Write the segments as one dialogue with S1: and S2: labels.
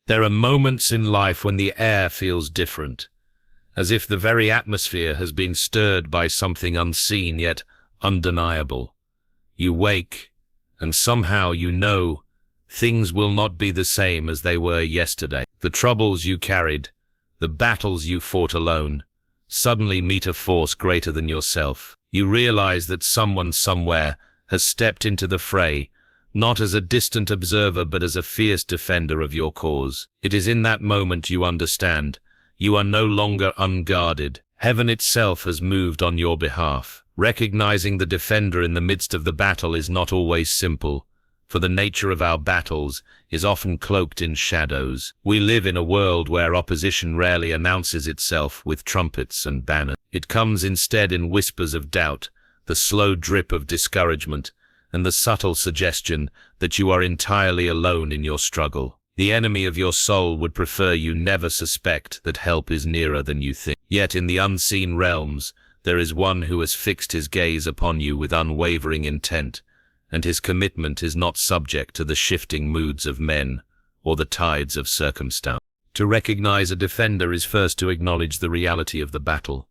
S1: There are moments in life when the air feels different, as if the very atmosphere has been stirred by something unseen yet undeniable. You wake, and somehow you know things will not be the same as they were yesterday. The troubles you carried, the battles you fought alone, suddenly meet a force greater than yourself. You realize that someone somewhere has stepped into the fray, not as a distant observer but as a fierce defender of your cause. It is in that moment you understand. You are no longer unguarded. Heaven itself has moved on your behalf. Recognizing the defender in the midst of the battle is not always simple, for the nature of our battles is often cloaked in shadows. We live in a world where opposition rarely announces itself with trumpets and banners. It comes instead in whispers of doubt, the slow drip of discouragement, and the subtle suggestion that you are entirely alone in your struggle. The enemy of your soul would prefer you never suspect that help is nearer than you think. Yet in the unseen realms, there is one who has fixed his gaze upon you with unwavering intent, and his commitment is not subject to the shifting moods of men or the tides of circumstance. To recognize a defender is first to acknowledge the reality of the battle.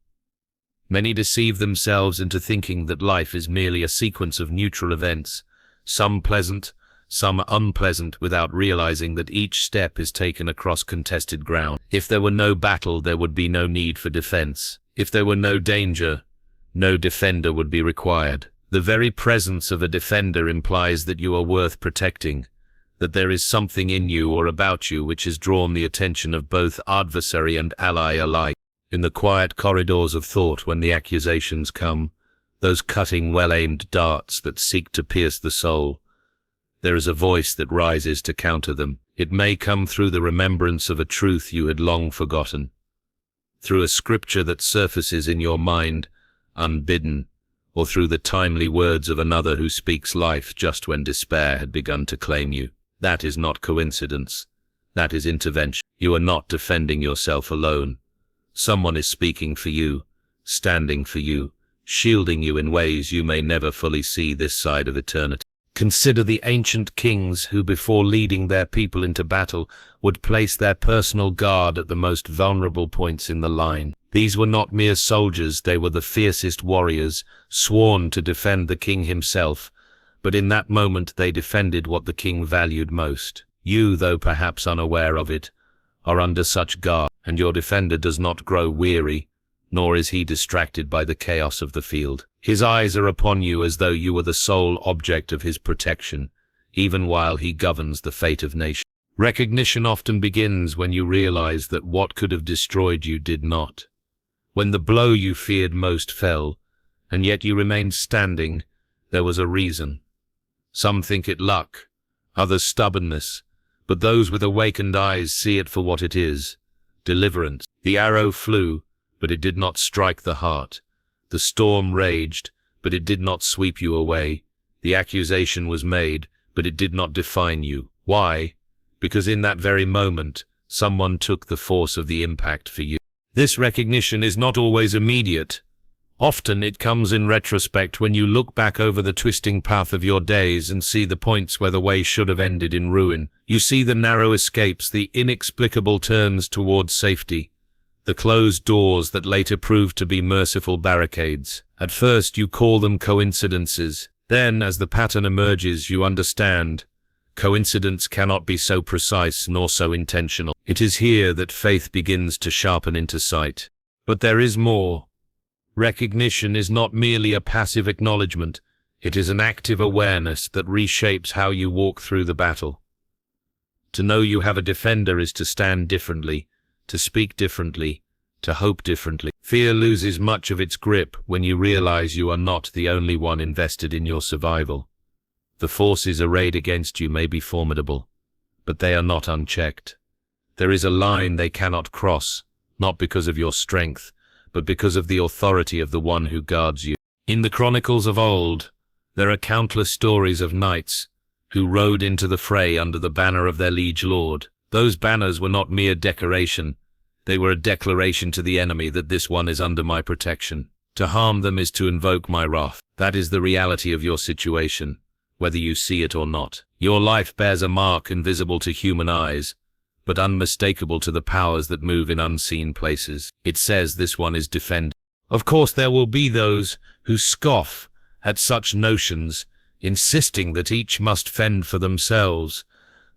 S1: Many deceive themselves into thinking that life is merely a sequence of neutral events, some pleasant, some unpleasant, without realizing that each step is taken across contested ground. If there were no battle, there would be no need for defense. If there were no danger, no defender would be required. The very presence of a defender implies that you are worth protecting, that there is something in you or about you which has drawn the attention of both adversary and ally alike. In the quiet corridors of thought, when the accusations come, those cutting, well-aimed darts that seek to pierce the soul, there is a voice that rises to counter them. It may come through the remembrance of a truth you had long forgotten, through a scripture that surfaces in your mind unbidden, or through the timely words of another who speaks life just when despair had begun to claim you. That is not coincidence. That is intervention. You are not defending yourself alone. Someone is speaking for you, standing for you, shielding you in ways you may never fully see this side of eternity. Consider the ancient kings who, before leading their people into battle, would place their personal guard at the most vulnerable points in the line. These were not mere soldiers, they were the fiercest warriors, sworn to defend the king himself, but in that moment they defended what the king valued most. You, though perhaps unaware of it, are under such guard, and your defender does not grow weary, nor is he distracted by the chaos of the field. His eyes are upon you as though you were the sole object of his protection, even while he governs the fate of nations. Recognition often begins when you realize that what could have destroyed you did not. When the blow you feared most fell, and yet you remained standing, there was a reason. Some think it luck, others stubbornness, but those with awakened eyes see it for what it is: deliverance. The arrow flew, but it did not strike the heart. The storm raged, but it did not sweep you away. The accusation was made, but it did not define you. Why? Because in that very moment, someone took the force of the impact for you. This recognition is not always immediate. Often it comes in retrospect, when you look back over the twisting path of your days and see the points where the way should have ended in ruin. You see the narrow escapes, the inexplicable turns towards safety, the closed doors that later proved to be merciful barricades. At first you call them coincidences. Then, as the pattern emerges, you understand. Coincidence cannot be so precise nor so intentional. It is here that faith begins to sharpen into sight. But there is more. Recognition is not merely a passive acknowledgement. It is an active awareness that reshapes how you walk through the battle. To know you have a defender is to stand differently, to speak differently, to hope differently. Fear loses much of its grip when you realize you are not the only one invested in your survival. The forces arrayed against you may be formidable, but they are not unchecked. There is a line they cannot cross, not because of your strength, but because of the authority of the one who guards you. In the chronicles of old, there are countless stories of knights who rode into the fray under the banner of their liege lord. Those banners were not mere decoration. They were a declaration to the enemy that this one is under my protection. To harm them is to invoke my wrath. That is the reality of your situation, whether you see it or not. Your life bears a mark invisible to human eyes, but unmistakable to the powers that move in unseen places. It says this one is defended. Of course, there will be those who scoff at such notions, insisting that each must fend for themselves,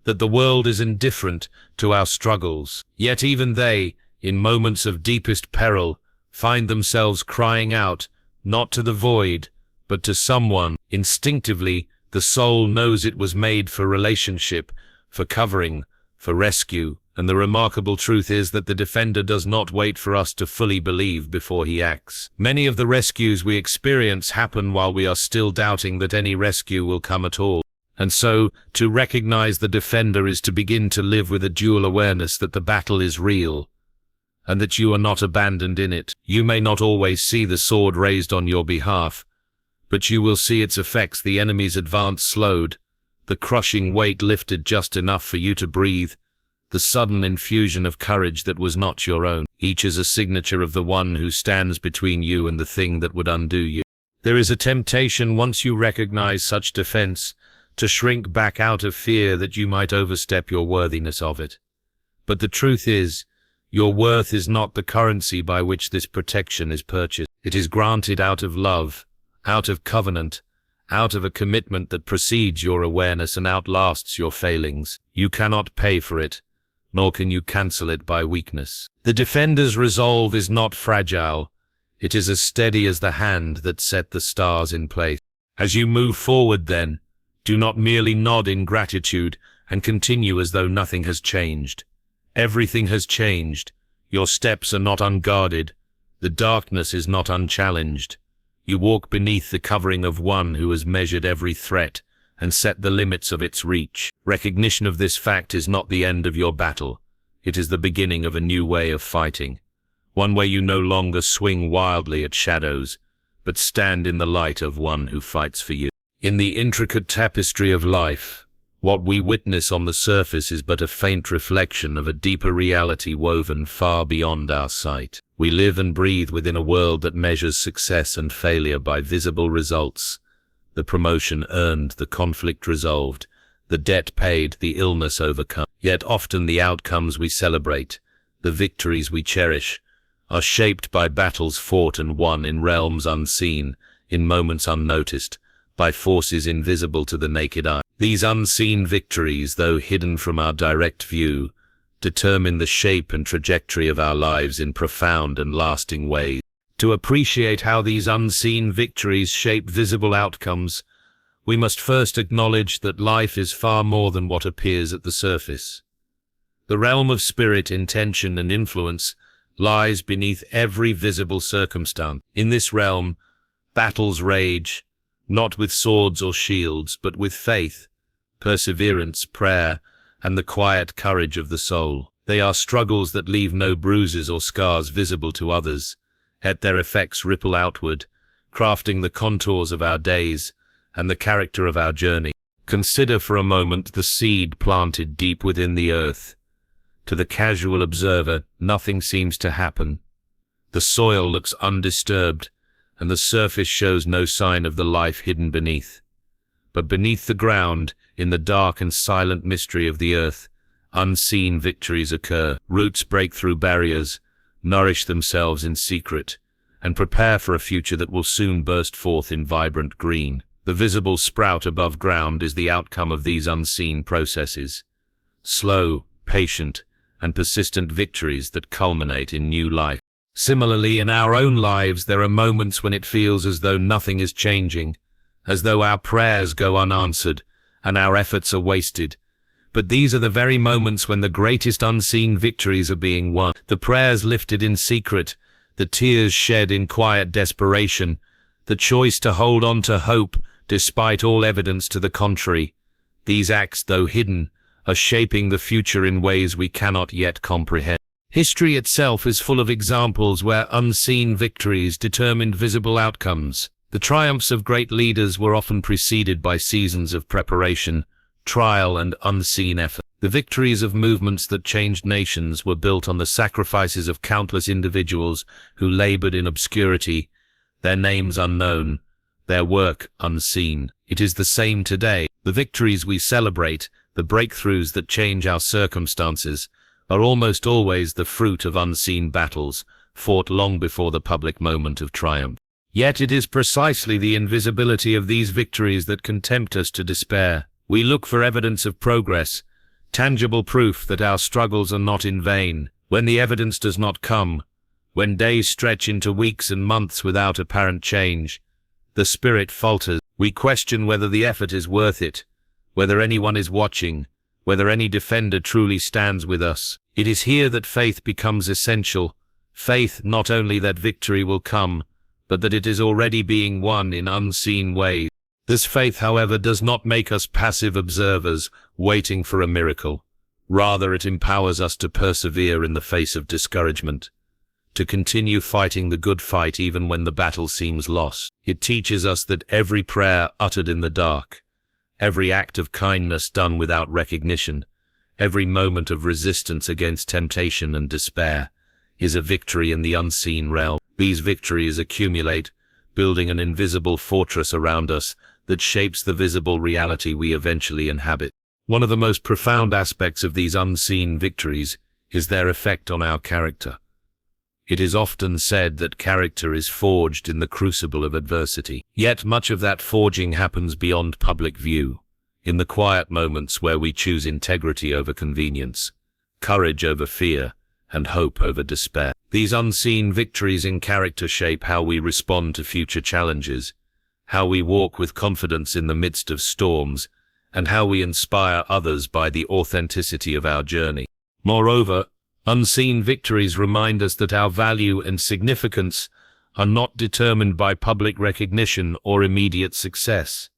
S1: that the world is indifferent to our struggles. Yet even they, in moments of deepest peril, find themselves crying out, not to the void, but to someone. Instinctively, the soul knows it was made for relationship, for covering, for rescue, and the remarkable truth is that the defender does not wait for us to fully believe before he acts. Many of the rescues we experience happen while we are still doubting that any rescue will come at all. And so, to recognize the defender is to begin to live with a dual awareness that the battle is real, and that you are not abandoned in it. You may not always see the sword raised on your behalf, but you will see its effects: the enemy's advance slowed, the crushing weight lifted just enough for you to breathe, the sudden infusion of courage that was not your own. Each is a signature of the one who stands between you and the thing that would undo you. There is a temptation, once you recognize such defense, to shrink back out of fear that you might overstep your worthiness of it. But the truth is, your worth is not the currency by which this protection is purchased. It is granted out of love, out of covenant, out of a commitment that precedes your awareness and outlasts your failings. You cannot pay for it, nor can you cancel it by weakness. The defender's resolve is not fragile. It is as steady as the hand that set the stars in place. As you move forward, then, do not merely nod in gratitude and continue as though nothing has changed. Everything has changed. Your steps are not unguarded. The darkness is not unchallenged. You walk beneath the covering of one who has measured every threat and set the limits of its reach. Recognition of this fact is not the end of your battle. It is the beginning of a new way of fighting. One where you no longer swing wildly at shadows, but stand in the light of one who fights for you. In the intricate tapestry of life, what we witness on the surface is but a faint reflection of a deeper reality woven far beyond our sight. We live and breathe within a world that measures success and failure by visible results. The promotion earned, the conflict resolved, the debt paid, the illness overcome. Yet often the outcomes we celebrate, the victories we cherish, are shaped by battles fought and won in realms unseen, in moments unnoticed, by forces invisible to the naked eye. These unseen victories, though hidden from our direct view, determine the shape and trajectory of our lives in profound and lasting ways. To appreciate how these unseen victories shape visible outcomes, we must first acknowledge that life is far more than what appears at the surface. The realm of spirit, intention, and influence lies beneath every visible circumstance. In this realm, battles rage, not with swords or shields, but with faith, perseverance, prayer, and the quiet courage of the soul. They are struggles that leave no bruises or scars visible to others, yet their effects ripple outward, crafting the contours of our days and the character of our journey. Consider for a moment the seed planted deep within the earth. To the casual observer, nothing seems to happen. The soil looks undisturbed, and the surface shows no sign of the life hidden beneath. But beneath the ground, in the dark and silent mystery of the earth, unseen victories occur. Roots break through barriers, nourish themselves in secret, and prepare for a future that will soon burst forth in vibrant green. The visible sprout above ground is the outcome of these unseen processes. Slow, patient, and persistent victories that culminate in new life. Similarly, in our own lives, there are moments when it feels as though nothing is changing, as though our prayers go unanswered and our efforts are wasted. But these are the very moments when the greatest unseen victories are being won. The prayers lifted in secret, the tears shed in quiet desperation, the choice to hold on to hope despite all evidence to the contrary. These acts, though hidden, are shaping the future in ways we cannot yet comprehend. History itself is full of examples where unseen victories determined visible outcomes. The triumphs of great leaders were often preceded by seasons of preparation, trial, and unseen effort. The victories of movements that changed nations were built on the sacrifices of countless individuals who labored in obscurity, their names unknown, their work unseen. It is the same today. The victories we celebrate, the breakthroughs that change our circumstances, are almost always the fruit of unseen battles, fought long before the public moment of triumph. Yet it is precisely the invisibility of these victories that can tempt us to despair. We look for evidence of progress, tangible proof that our struggles are not in vain. When the evidence does not come, when days stretch into weeks and months without apparent change, the spirit falters. We question whether the effort is worth it, whether anyone is watching, whether any defender truly stands with us. It is here that faith becomes essential. Faith not only that victory will come, but that it is already being won in unseen ways. This faith, however, does not make us passive observers, waiting for a miracle. Rather, it empowers us to persevere in the face of discouragement, to continue fighting the good fight even when the battle seems lost. It teaches us that every prayer uttered in the dark, every act of kindness done without recognition, every moment of resistance against temptation and despair, is a victory in the unseen realm. These victories accumulate, building an invisible fortress around us that shapes the visible reality we eventually inhabit. One of the most profound aspects of these unseen victories is their effect on our character. It is often said that character is forged in the crucible of adversity. Yet much of that forging happens beyond public view, in the quiet moments where we choose integrity over convenience, courage over fear, and hope over despair. These unseen victories in character shape how we respond to future challenges, how we walk with confidence in the midst of storms, and how we inspire others by the authenticity of our journey. Moreover, unseen victories remind us that our value and significance are not determined by public recognition or immediate success.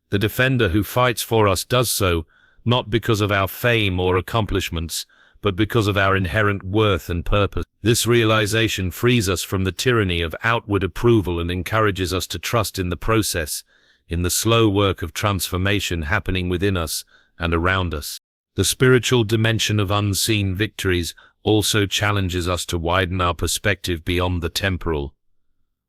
S1: The defender who fights for us does so not because of our fame or accomplishments, but because of our inherent worth and purpose. This realization frees us from the tyranny of outward approval and encourages us to trust in the process, in the slow work of transformation happening within us and around us. The spiritual dimension of unseen victories also challenges us to widen our perspective beyond the temporal.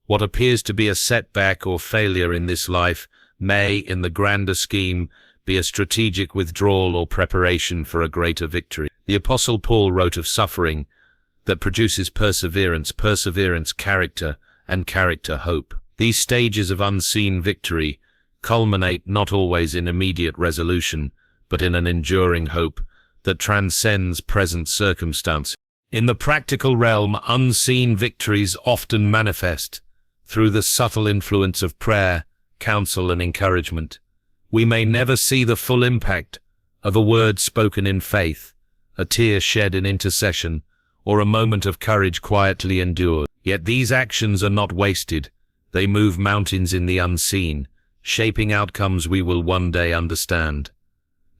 S1: What appears to be a setback or failure in this life may, in the grander scheme, be a strategic withdrawal or preparation for a greater victory. The Apostle Paul wrote of suffering that produces perseverance, perseverance character, and character hope. These stages of unseen victory culminate not always in immediate resolution, but in an enduring hope that transcends present circumstance. In the practical realm, unseen victories often manifest through the subtle influence of prayer, counsel, and encouragement. We may never see the full impact of a word spoken in faith, a tear shed in intercession, or a moment of courage quietly endured. Yet these actions are not wasted. They move mountains in the unseen, shaping outcomes we will one day understand.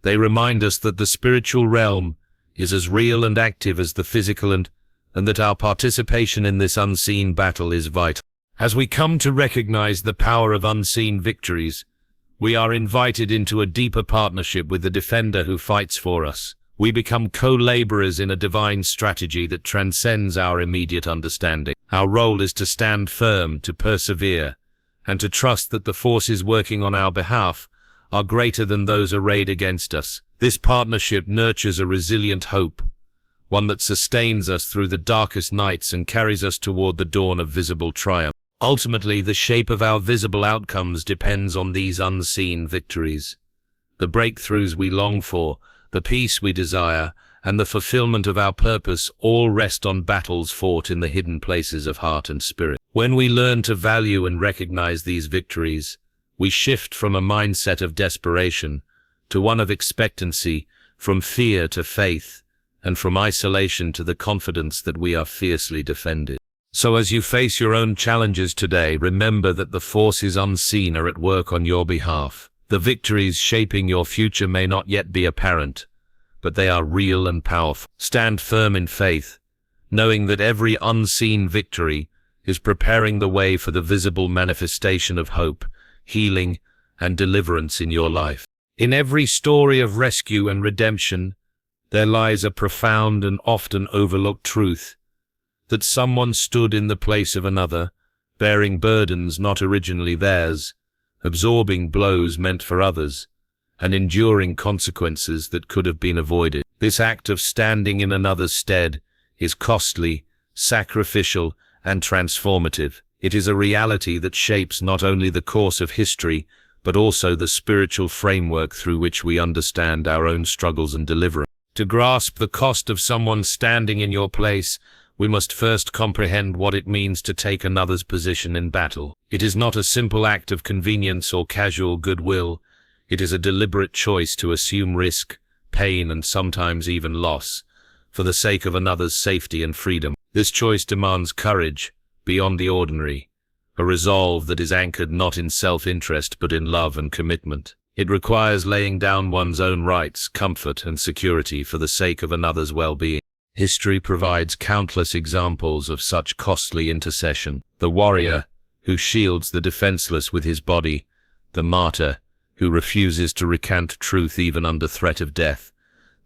S1: They remind us that the spiritual realm is as real and active as the physical, and that our participation in this unseen battle is vital. As we come to recognize the power of unseen victories, we are invited into a deeper partnership with the defender who fights for us. We become co-laborers in a divine strategy that transcends our immediate understanding. Our role is to stand firm, to persevere, and to trust that the forces working on our behalf are greater than those arrayed against us. This partnership nurtures a resilient hope, one that sustains us through the darkest nights and carries us toward the dawn of visible triumph. Ultimately, the shape of our visible outcomes depends on these unseen victories. The breakthroughs we long for, the peace we desire, and the fulfillment of our purpose all rest on battles fought in the hidden places of heart and spirit. When we learn to value and recognize these victories, we shift from a mindset of desperation to one of expectancy, from fear to faith, and from isolation to the confidence that we are fiercely defended. So as you face your own challenges today, remember that the forces unseen are at work on your behalf. The victories shaping your future may not yet be apparent, but they are real and powerful. Stand firm in faith, knowing that every unseen victory is preparing the way for the visible manifestation of hope, healing, and deliverance in your life. In every story of rescue and redemption, there lies a profound and often overlooked truth, that someone stood in the place of another, bearing burdens not originally theirs, absorbing blows meant for others, and enduring consequences that could have been avoided. This act of standing in another's stead is costly, sacrificial, and transformative. It is a reality that shapes not only the course of history, but also the spiritual framework through which we understand our own struggles and deliverance. To grasp the cost of someone standing in your place, we must first comprehend what it means to take another's position in battle. It is not a simple act of convenience or casual goodwill. It is a deliberate choice to assume risk, pain, and sometimes even loss, for the sake of another's safety and freedom. This choice demands courage beyond the ordinary, a resolve that is anchored not in self-interest but in love and commitment. It requires laying down one's own rights, comfort, and security for the sake of another's well-being. History provides countless examples of such costly intercession. The warrior who shields the defenseless with his body, the martyr who refuses to recant truth even under threat of death,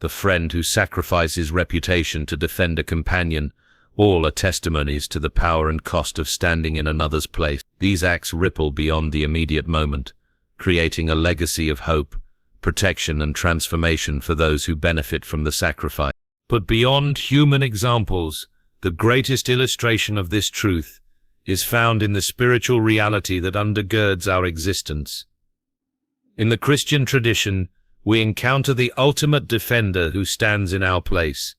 S1: the friend who sacrifices reputation to defend a companion, all are testimonies to the power and cost of standing in another's place. These acts ripple beyond the immediate moment, creating a legacy of hope, protection, and transformation for those who benefit from the sacrifice. But beyond human examples, the greatest illustration of this truth is found in the spiritual reality that undergirds our existence. In the Christian tradition, we encounter the ultimate defender who stands in our place,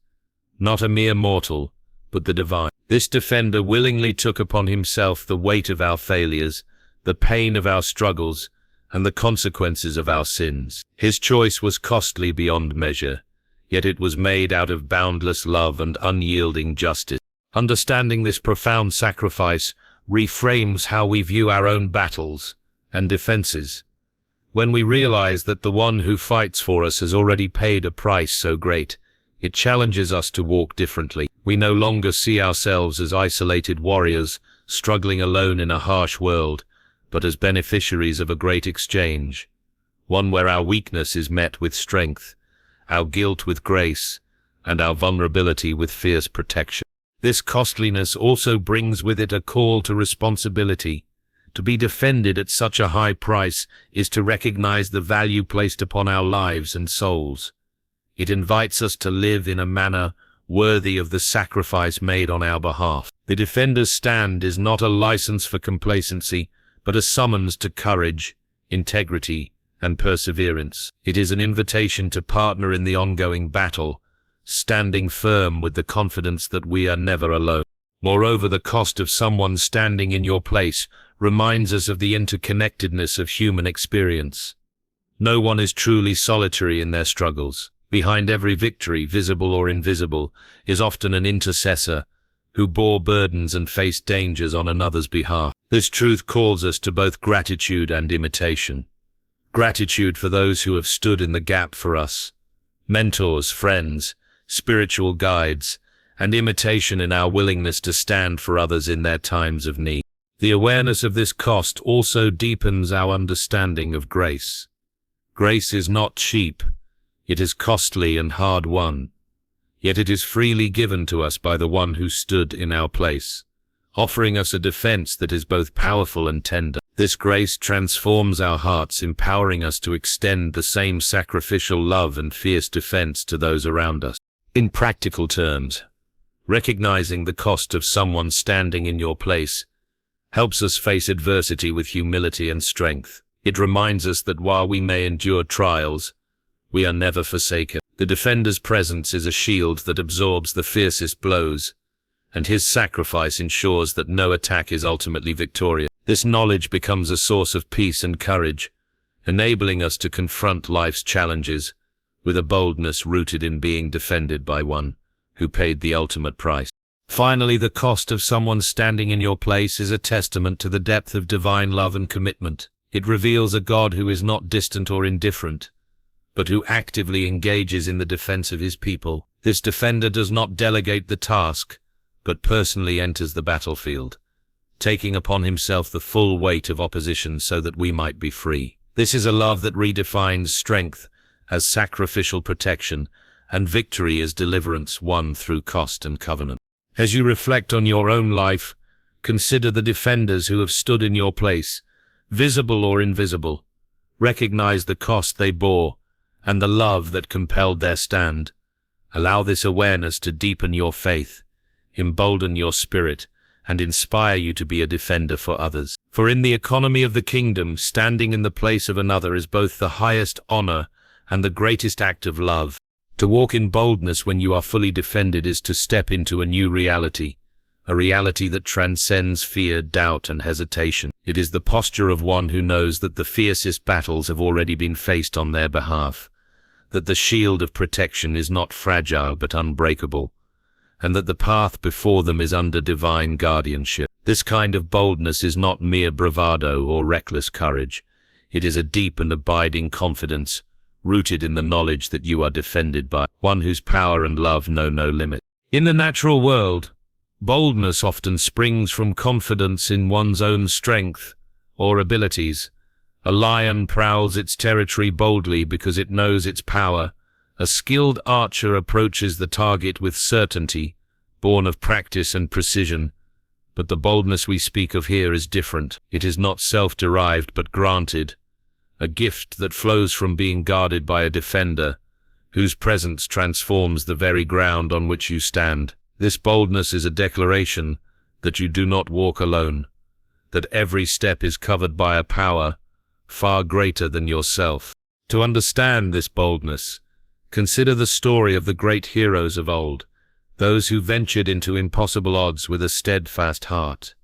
S1: not a mere mortal, but the divine. This defender willingly took upon himself the weight of our failures, the pain of our struggles, and the consequences of our sins. His choice was costly beyond measure, yet it was made out of boundless love and unyielding justice. Understanding this profound sacrifice reframes how we view our own battles and defenses. When we realize that the one who fights for us has already paid a price so great, it challenges us to walk differently. We no longer see ourselves as isolated warriors, struggling alone in a harsh world, but as beneficiaries of a great exchange, one where our weakness is met with strength, our guilt with grace, and our vulnerability with fierce protection. This costliness also brings with it a call to responsibility. To be defended at such a high price is to recognize the value placed upon our lives and souls. It invites us to live in a manner worthy of the sacrifice made on our behalf. The defender's stand is not a license for complacency, but a summons to courage, integrity, and perseverance. It is an invitation to partner in the ongoing battle, standing firm with the confidence that we are never alone. Moreover, the cost of someone standing in your place reminds us of the interconnectedness of human experience. No one is truly solitary in their struggles. Behind every victory, visible or invisible, is often an intercessor who bore burdens and faced dangers on another's behalf. This truth calls us to both gratitude and imitation. Gratitude for those who have stood in the gap for us, mentors, friends, spiritual guides, and imitation in our willingness to stand for others in their times of need. The awareness of this cost also deepens our understanding of grace. Grace is not cheap. It is costly and hard-won, yet it is freely given to us by the one who stood in our place, offering us a defense that is both powerful and tender. This grace transforms our hearts, empowering us to extend the same sacrificial love and fierce defense to those around us. In practical terms, recognizing the cost of someone standing in your place helps us face adversity with humility and strength. It reminds us that while we may endure trials, we are never forsaken. The defender's presence is a shield that absorbs the fiercest blows, and his sacrifice ensures that no attack is ultimately victorious. This knowledge becomes a source of peace and courage, enabling us to confront life's challenges with a boldness rooted in being defended by one who paid the ultimate price. Finally, the cost of someone standing in your place is a testament to the depth of divine love and commitment. It reveals a God who is not distant or indifferent, but who actively engages in the defense of his people. This defender does not delegate the task, but personally enters the battlefield, taking upon himself the full weight of opposition so that we might be free. This is a love that redefines strength as sacrificial protection and victory as deliverance won through cost and covenant. As you reflect on your own life, consider the defenders who have stood in your place, visible or invisible. Recognize the cost they bore and the love that compelled their stand. Allow this awareness to deepen your faith, embolden your spirit, and inspire you to be a defender for others. For in the economy of the kingdom, standing in the place of another is both the highest honor and the greatest act of love. To walk in boldness when you are fully defended is to step into a new reality, a reality that transcends fear, doubt, and hesitation. It is the posture of one who knows that the fiercest battles have already been faced on their behalf, that the shield of protection is not fragile but unbreakable, and that the path before them is under divine guardianship. This kind of boldness is not mere bravado or reckless courage. It is a deep and abiding confidence, rooted in the knowledge that you are defended by one whose power and love know no limit. In the natural world, boldness often springs from confidence in one's own strength or abilities. A lion prowls its territory boldly because it knows its power. A skilled archer approaches the target with certainty, born of practice and precision. But the boldness we speak of here is different. It is not self-derived but granted, a gift that flows from being guarded by a defender, whose presence transforms the very ground on which you stand. This boldness is a declaration that you do not walk alone, that every step is covered by a power far greater than yourself. To understand this boldness, consider the story of the great heroes of old, those who ventured into impossible odds with a steadfast heart.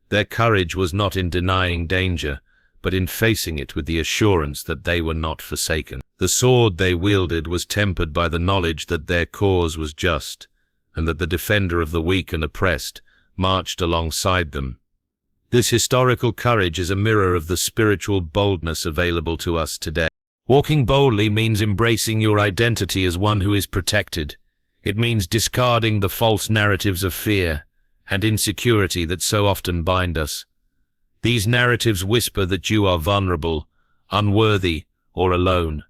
S1: Their courage was not in denying danger, but in facing it with the assurance that they were not forsaken. The sword they wielded was tempered by the knowledge that their cause was just, and that the defender of the weak and oppressed marched alongside them. This historical courage is a mirror of the spiritual boldness available to us today. Walking boldly means embracing your identity as one who is protected. It means discarding the false narratives of fear and insecurity that so often bind us. These narratives whisper that you are vulnerable, unworthy, or alone,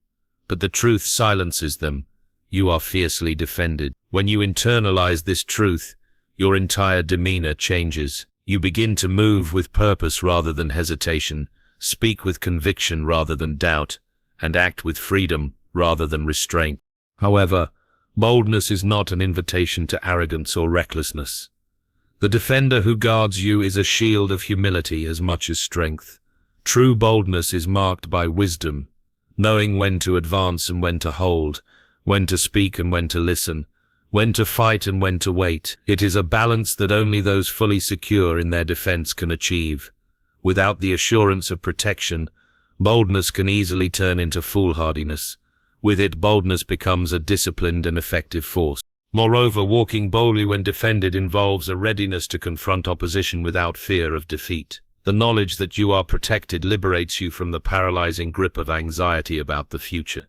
S1: but the truth silences them. You are fiercely defended. When you internalize this truth, your entire demeanor changes. You begin to move with purpose rather than hesitation, speak with conviction rather than doubt, and act with freedom rather than restraint. However, boldness is not an invitation to arrogance or recklessness. The defender who guards you is a shield of humility as much as strength. True boldness is marked by wisdom, knowing when to advance and when to hold, when to speak and when to listen, when to fight and when to wait. It is a balance that only those fully secure in their defense can achieve. Without the assurance of protection, boldness can easily turn into foolhardiness. With it, boldness becomes a disciplined and effective force. Moreover, walking boldly when defended involves a readiness to confront opposition without fear of defeat. The knowledge that you are protected liberates you from the paralyzing grip of anxiety about the future.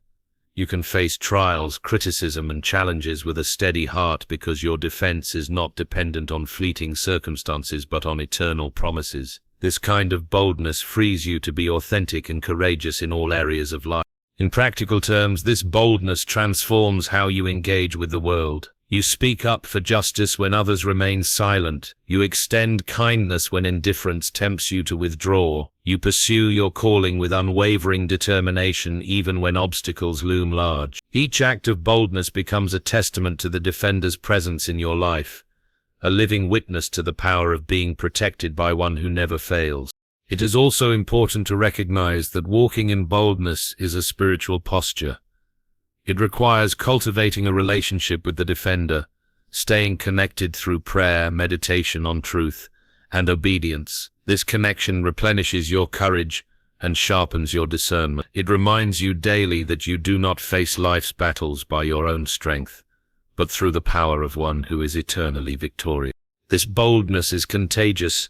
S1: You can face trials, criticism, and challenges with a steady heart because your defense is not dependent on fleeting circumstances but on eternal promises. This kind of boldness frees you to be authentic and courageous in all areas of life. In practical terms, this boldness transforms how you engage with the world. You speak up for justice when others remain silent. You extend kindness when indifference tempts you to withdraw. You pursue your calling with unwavering determination even when obstacles loom large. Each act of boldness becomes a testament to the defender's presence in your life, a living witness to the power of being protected by one who never fails. It is also important to recognize that walking in boldness is a spiritual posture. It requires cultivating a relationship with the defender, staying connected through prayer, meditation on truth, and obedience. This connection replenishes your courage and sharpens your discernment. It reminds you daily that you do not face life's battles by your own strength, but through the power of one who is eternally victorious. This boldness is contagious.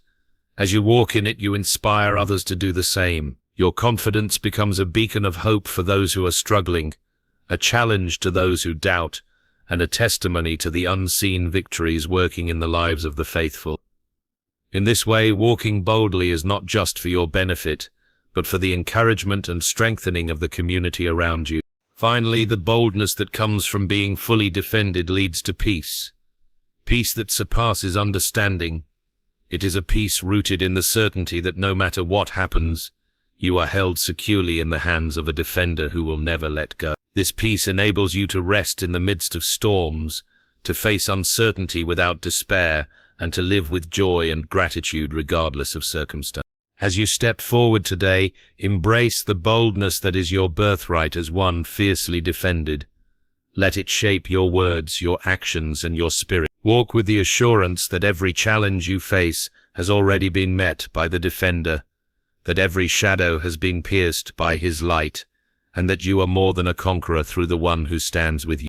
S1: As you walk in it, you inspire others to do the same. Your confidence becomes a beacon of hope for those who are struggling, a challenge to those who doubt, and a testimony to the unseen victories working in the lives of the faithful. In this way, walking boldly is not just for your benefit, but for the encouragement and strengthening of the community around you. Finally, the boldness that comes from being fully defended leads to peace. Peace that surpasses understanding. It is a peace rooted in the certainty that no matter what happens, you are held securely in the hands of a defender who will never let go. This peace enables you to rest in the midst of storms, to face uncertainty without despair, and to live with joy and gratitude regardless of circumstance. As you step forward today, embrace the boldness that is your birthright as one fiercely defended. Let it shape your words, your actions, and your spirit. Walk with the assurance that every challenge you face has already been met by the defender, that every shadow has been pierced by his light, and that you are more than a conqueror through the one who stands with you.